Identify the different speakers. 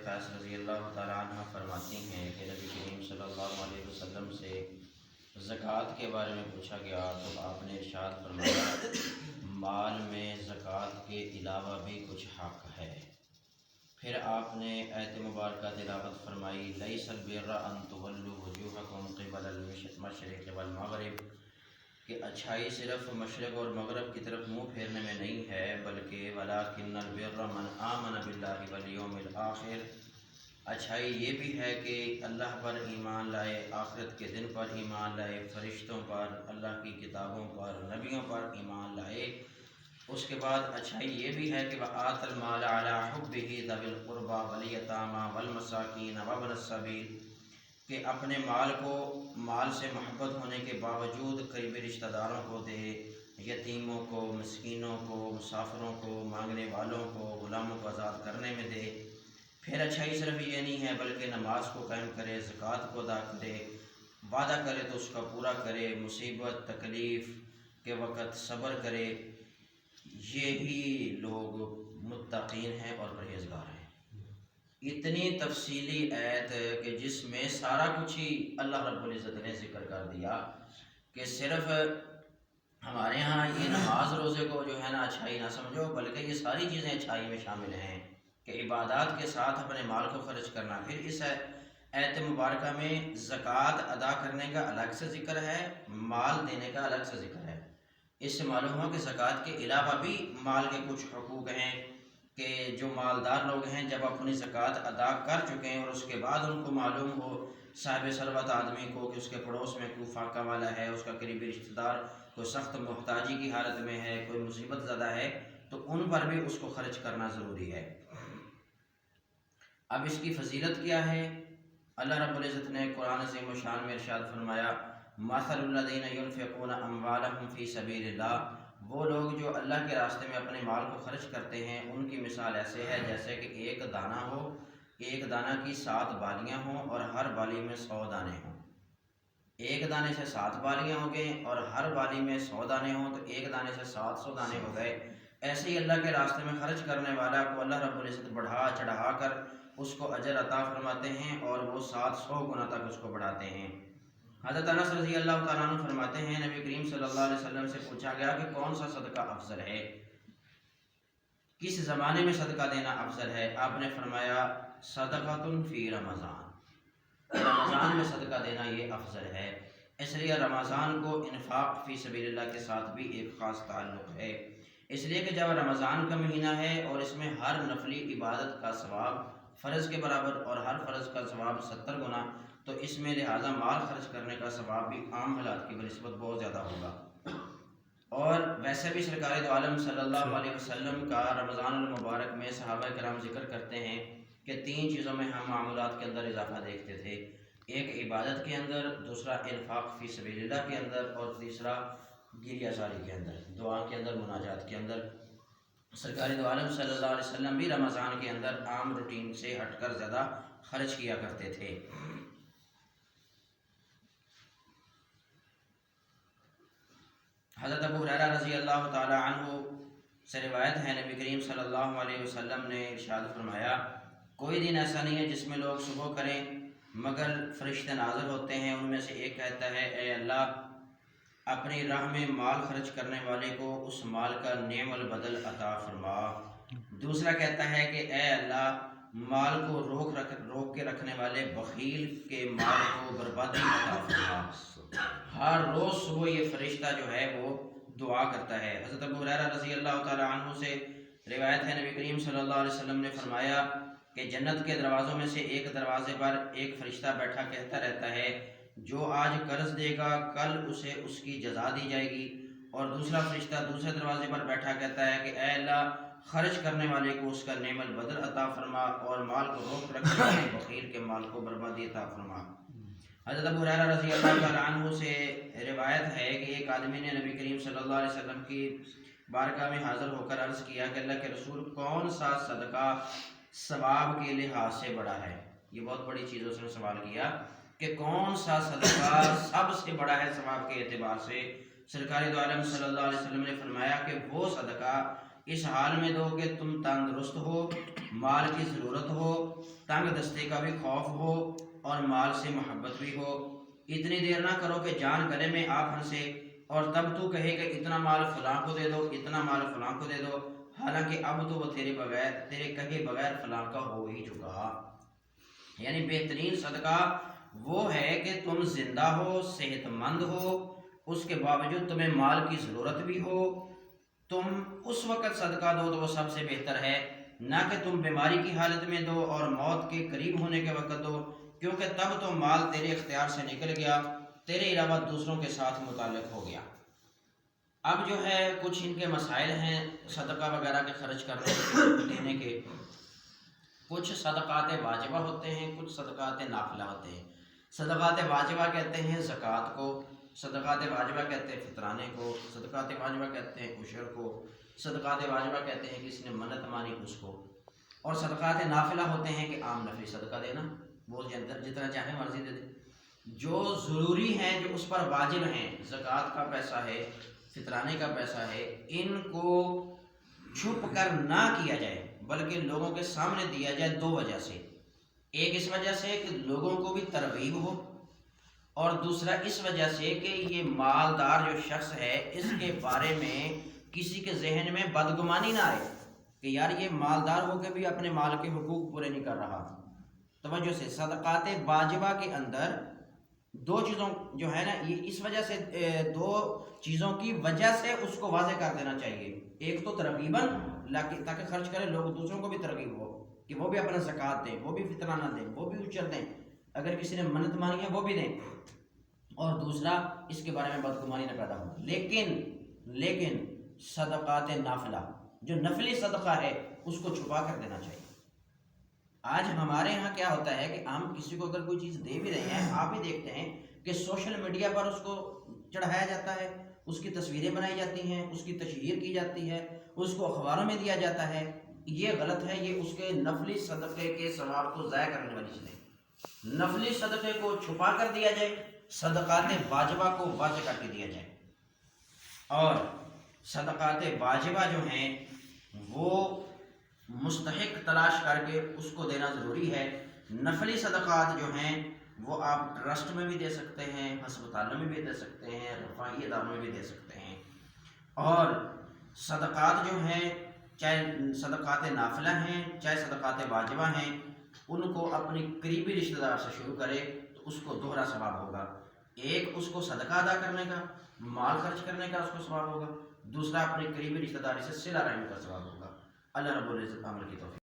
Speaker 1: قیس رضی اللہ تعالیٰ عنہ فرماتی ہیں کہ نبی کریم صلی اللہ علیہ وسلم سے زکوٰۃ کے بارے میں پوچھا گیا تو آپ نے ارشاد فرمایا مال میں زکوٰۃ کے علاوہ بھی کچھ حق ہے۔ پھر آپ نے آیت مبارکہ تلاوت فرمائی لیس البر ان تولوا وجوہکم قبل المشرق والمغرب، کہ اچھائی صرف مشرق اور مغرب کی طرف منہ پھیرنے میں نہیں ہے بلکہ ولکن البر من آمن باللہ والیوم الآخر، اچھائی یہ بھی ہے کہ اللہ پر ایمان لائے، آخرت کے دن پر ایمان لائے، فرشتوں پر، اللہ کی کتابوں پر، نبیوں پر ایمان لائے۔ اس کے بعد اچھائی یہ بھی ہے کہ وآت المال علی حبہ ذوی القربى والیتامى والمساکین وابن السبیل، کہ اپنے مال کو مال سے محبت ہونے کے باوجود قریبی رشتہ داروں کو دے، یتیموں کو، مسکینوں کو، مسافروں کو، مانگنے والوں کو، غلاموں کو آزاد کرنے میں دے۔ پھر اچھائی صرف یہ نہیں ہے بلکہ نماز کو قائم کرے، زکوٰۃ کو ادا کرے، وعدہ کرے تو اس کا پورا کرے، مصیبت تکلیف کے وقت صبر کرے۔ یہی لوگ متقین ہیں اور پرہیزگار ہیں۔ اتنی تفصیلی آیت کہ جس میں سارا کچھ ہی اللہ رب العزت نے ذکر کر دیا کہ صرف ہمارے ہاں یہ نماز روزے کو جو ہے نا اچھائی نہ سمجھو، بلکہ یہ ساری چیزیں اچھائی میں شامل ہیں کہ عبادات کے ساتھ اپنے مال کو خرچ کرنا۔ پھر اس آیت مبارکہ میں زکوٰۃ ادا کرنے کا الگ سے ذکر ہے، مال دینے کا الگ سے ذکر ہے۔ اس سے معلوم ہو کہ زکوٰۃ کے علاوہ بھی مال کے کچھ حقوق ہیں کہ جو مالدار لوگ ہیں جب اپنی زکوٰۃ ادا کر چکے ہیں اور اس کے بعد ان کو معلوم ہو صاحب ثروت آدمی کو کہ اس کے پڑوس میں کوئی فاقہ والا ہے، اس کا قریبی رشتہ دار کوئی سخت محتاجی کی حالت میں ہے، کوئی مصیبت زدہ ہے، تو ان پر بھی اس کو خرچ کرنا ضروری ہے۔ اب اس کی فضیلت کیا ہے؟ اللہ رب العزت نے قرآن عظیم الشان میں ارشاد فرمایا مثل الذین ينفقون اموالهم فی سبیل اللہ، وہ لوگ جو اللہ کے راستے میں اپنے مال کو خرچ کرتے ہیں ان کی مثال ایسے ہے جیسے کہ ایک دانہ ہو، ایک دانہ کی 7 بالیاں ہوں اور ہر بالی میں 100 دانے ہوں۔ ایک دانے سے 7 بالیاں ہو گئیں اور ہر بالی میں 100 دانے ہوں تو ایک دانے سے 700 دانے ہو گئے۔ ایسے ہی اللہ کے راستے میں خرچ کرنے والا کو اللہ رب العزت بڑھا چڑھا کر اس کو اجر عطا فرماتے ہیں اور وہ 700 گنا تک اس کو بڑھاتے ہیں۔ حضرت انس رضی اللہ تعالیٰ عنہ فرماتے ہیں نبی کریم صلی اللہ علیہ وسلم سے پوچھا گیا کہ کون سا صدقہ افضل ہے، کس زمانے میں صدقہ دینا افضل ہے؟ آپ نے فرمایا صدقۃ فی رمضان، رمضان میں صدقہ دینا یہ افضل ہے۔ اس لیے رمضان کو انفاق فی سبیل اللہ کے ساتھ بھی ایک خاص تعلق ہے، اس لیے کہ جب رمضان کا مہینہ ہے اور اس میں ہر نفلی عبادت کا ثواب فرض کے برابر اور ہر فرض کا ثواب 70 گنا، تو اس میں لہٰذا مال خرچ کرنے کا ثواب بھی عام حالات کی بنسبت بہت زیادہ ہوگا۔ اور ویسے بھی سرکار دو عالم صلی اللہ علیہ وسلم کا رمضان المبارک میں صحابہ کرام ذکر کرتے ہیں کہ 3 چیزوں میں ہم معمولات کے اندر اضافہ دیکھتے تھے، ایک عبادت کے اندر، دوسرا انفاق فی سبیل اللہ کے اندر، اور تیسرا گریہ زاری کے اندر، دعا کے اندر، مناجات کے اندر۔ سرکار دو عالم صلی اللہ علیہ وسلم بھی رمضان کے اندر عام روٹین سے ہٹ کر زیادہ خرچ کیا کرتے تھے۔ حضرت ابو ہریرہ رضی اللہ تعالی عنہ سے روایت ہے نبی کریم صلی اللہ علیہ وسلم نے ارشاد فرمایا کوئی دن ایسا نہیں ہے جس میں لوگ صبح کریں مگر فرشتے نازل ہوتے ہیں، ان میں سے ایک کہتا ہے اے اللہ اپنی راہ میں مال خرچ کرنے والے کو اس مال کا نعم البدل عطا فرما، دوسرا کہتا ہے کہ اے اللہ مال کو روک کے رکھنے والے بخیل کے مال کو بربادی عطا فرما۔ ہر روز صبح یہ فرشتہ جو ہے وہ دعا کرتا ہے۔ حضرت ابو ہریرہ رضی اللہ تعالی عنہ سے روایت ہے نبی کریم صلی اللہ علیہ وسلم نے فرمایا کہ جنت کے دروازوں میں سے ایک دروازے پر ایک فرشتہ بیٹھا کہتا رہتا ہے جو آج قرض دے گا کل اسے اس کی جزا دی جائے گی، اور دوسرا فرشتہ دوسرے دروازے پر بیٹھا کہتا ہے کہ اے اللہ خرچ کرنے والے کو اس کا نعم البدل عطا فرما اور مال کو روک رکھنے والے بخیل کے مال کو بربادی عطا فرما۔ حضرت ابو ہریرہ رضی اللہ تعالیٰ عنہ سے روایت ہے کہ ایک آدمی نے نبی کریم صلی اللہ علیہ وسلم کی بارگاہ میں حاضر ہو کر عرض کیا کہ اللہ کے رسول کون سا صدقہ ثواب کے لحاظ سے بڑا ہے؟ یہ بہت بڑی چیز اس نے سوال کیا کہ کون سا صدقہ سب سے بڑا ہے ثواب کے اعتبار سے؟ سرکار دو عالم صلی اللہ علیہ وسلم نے فرمایا کہ وہ صدقہ اس حال میں دو کہ تم تندرست ہو، مال کی ضرورت ہو، تنگ دستے کا بھی خوف ہو اور مال سے محبت بھی ہو۔ اتنی دیر نہ کرو کہ جان گلے میں آ پھنسے اور تب تو کہے کہ اتنا مال فلاں کو دے دو، اتنا مال فلاں کو دے دو، حالانکہ اب تو وہ تیرے کہے بغیر فلاں کا ہو ہی چکا۔ یعنی بہترین صدقہ وہ ہے کہ تم زندہ ہو، صحت مند ہو، اس کے باوجود تمہیں مال کی ضرورت بھی ہو، تم اس وقت صدقہ دو تو وہ سب سے بہتر ہے، نہ کہ تم بیماری کی حالت میں دو اور موت کے قریب ہونے کے وقت دو، کیونکہ تب تو مال تیرے اختیار سے نکل گیا، تیرے علاوہ دوسروں کے ساتھ متعلق ہو گیا۔ اب جو ہے کچھ ان کے مسائل ہیں صدقہ وغیرہ کے خرچ کرنے کے، دینے کے۔ کچھ صدقات واجبہ ہوتے ہیں، کچھ صدقات نافلہ ہوتے ہیں۔ صدقات واجبہ کہتے ہیں زکوٰۃ کو، صدقات واجبہ کہتے ہیں فطرانے کو، صدقات واجبہ کہتے ہیں عشر کو، صدقات واجبہ کہتے ہیں کسی نے منت مانی اس کو، اور صدقات نافلہ ہوتے ہیں کہ عام نفلی صدقہ دینا، وہ جتنا چاہے مرضی دے دے۔ جو ضروری ہیں، جو اس پر واجب ہیں، زکوٰۃ کا پیسہ ہے، فطرانے کا پیسہ ہے، ان کو چھپ کر نہ کیا جائے بلکہ لوگوں کے سامنے دیا جائے دو وجہ سے۔ ایک اس وجہ سے کہ لوگوں کو بھی ترغیب ہو، اور دوسرا اس وجہ سے کہ یہ مالدار جو شخص ہے اس کے بارے میں کسی کے ذہن میں بدگمانی نہ آئے کہ یار یہ مالدار ہو کے بھی اپنے مال کے حقوق پورے نہیں کر رہا۔ توجہ سے، صدقات واجبہ کے اندر دو چیزوں جو ہے نا، یہ اس وجہ سے دو چیزوں کی وجہ سے اس کو واضح کر دینا چاہیے۔ ایک تو ترغیباً تاکہ خرچ کرے لوگ، دوسروں کو بھی ترغیب ہو کہ وہ بھی اپنا زکوٰۃ دیں، وہ بھی فطرانہ دیں، وہ بھی اجر دیں، اگر کسی نے منت مانی ہے وہ بھی دیں، اور دوسرا اس کے بارے میں بدگمانی نہ پیدا ہو۔ لیکن صدقات نافلہ جو نفلی صدقہ ہے اس کو چھپا کر دینا چاہیے۔ آج ہمارے ہاں کیا ہوتا ہے کہ ہم کسی کو اگر کوئی چیز دے بھی رہے ہیں، آپ بھی دیکھتے ہیں کہ سوشل میڈیا پر اس کو چڑھایا جاتا ہے، اس کی تصویریں بنائی جاتی ہیں، اس کی تشہیر کی جاتی ہے، اس کو اخباروں میں دیا جاتا ہے۔ یہ غلط ہے، یہ اس کے نفلی صدقے کے ثواب کو ضائع کرنے والی چیز ہے۔ نفلی صدقے کو چھپا کر دیا جائے، صدقات واجبہ کو واضح کر کے دیا جائے، اور صدقات واجبہ جو ہیں وہ مستحق تلاش کر کے اس کو دینا ضروری ہے۔ نفلی صدقات جو ہیں وہ آپ ٹرسٹ میں بھی دے سکتے ہیں، ہسپتالوں میں بھی دے سکتے ہیں، رفاہی اداروں میں بھی دے سکتے ہیں۔ اور صدقات جو ہیں، چاہے صدقات نافلہ ہیں چاہے صدقات واجبہ ہیں، ان کو اپنی قریبی رشتہ دار سے شروع کرے تو اس کو دوہرا ثواب ہوگا۔ ایک اس کو صدقہ ادا کرنے کا، مال خرچ کرنے کا اس کو ثواب ہوگا، دوسرا اپنی قریبی رشتہ داری سے صلہ رحمی کا ثواب ہوگا۔ اللہ رب العزت عمل کی توفیق۔